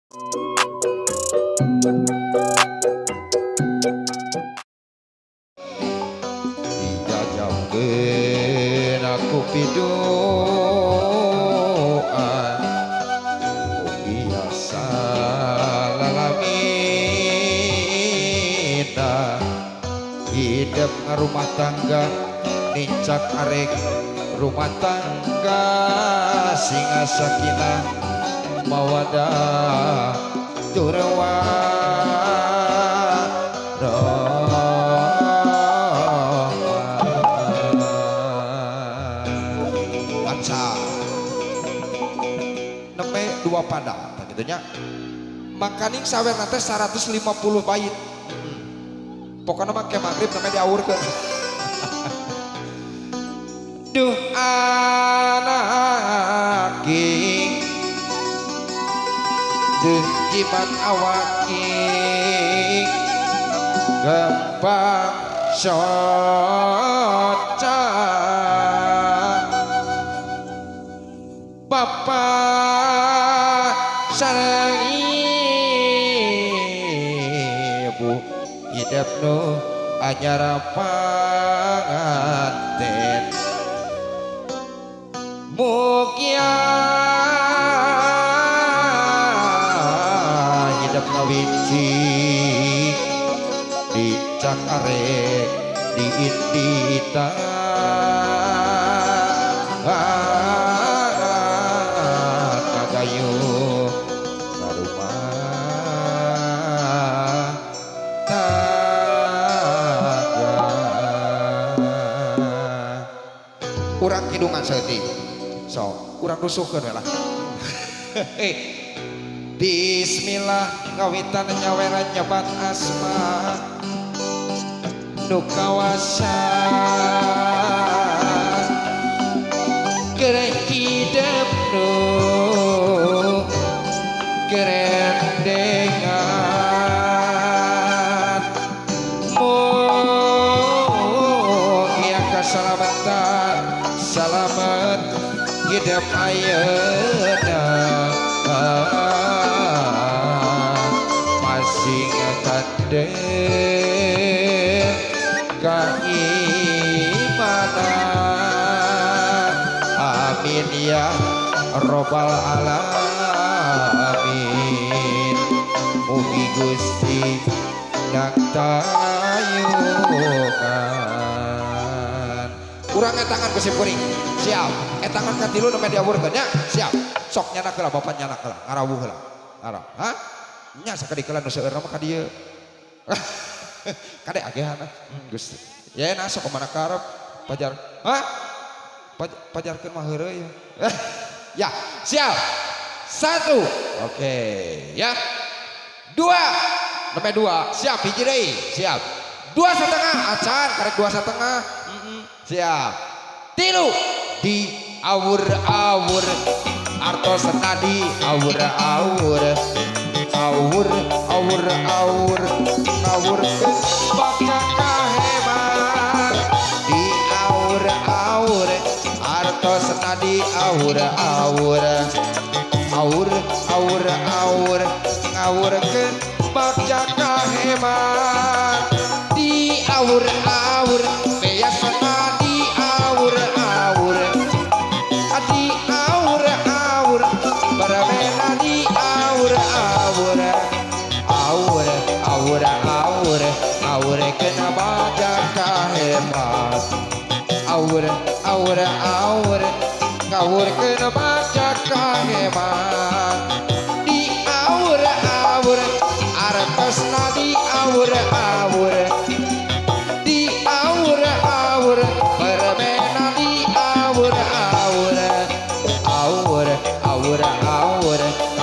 Dijajabkeun aku pidoa mugi asa lalamita hidup rumah tangga nincak arek rumah tangga singa sakinah mawadah dua padang begitunya makaning sawer nanti 150 bait pokoknya make maghrib namanya diawurkeun duh anak king duh jimat awaking gembang soca bapak sareng ibu hidup nu anyar panganten mugia hidup ngawiji di cakarek di indita urang kidungan seeutik sok urang rusuhkeun we lah bismillah ngawitan nyaweran nyebat asma nu kawasa gereh hidup nu gerendengan mugia kasalamatan salamet hidup ayeuna masing kadek keimanan amin ya robbal alamin mugi Gusti nagtayungan urang etangan ke simpuring siap etangan katilu namanya diawurkeun nya siap sok nyanak heula bapak nyanak heula ngarawuh heula ngarah ha nya sakadikeun nu seueur mah ka dieu kade agehan Gusti ya na sok kemana karep pajar ha pajarkeun mah heureuy ya siap 1 oke ya 2 namanya 2 siap hiji deui siap 2,5 acan karek 2,5 siap 3 di awur-awur artos nadi awur-awur awur-awur ngawur bakal kaheman di awur-awur artos nadi awur-awur awur-awur ngawur ke bakal kaheman di awur-awur biasana di awur-awur berbeda di awur-awur awur kena baca kahemat awur ngawur kena baca kahemat di awur artosna di awur di awur berbeda di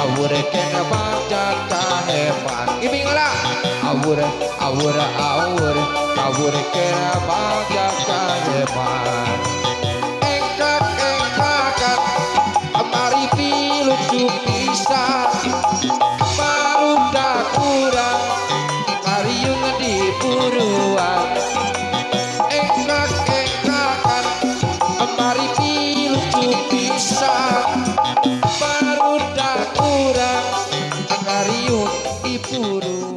awur kena baca kahemat ibingala awur kena baca kahemat engkak amari pilucu pisan barudak kurang kariung di buruan engkak-engkakan amari pilucu pisan barudak kurang ipurung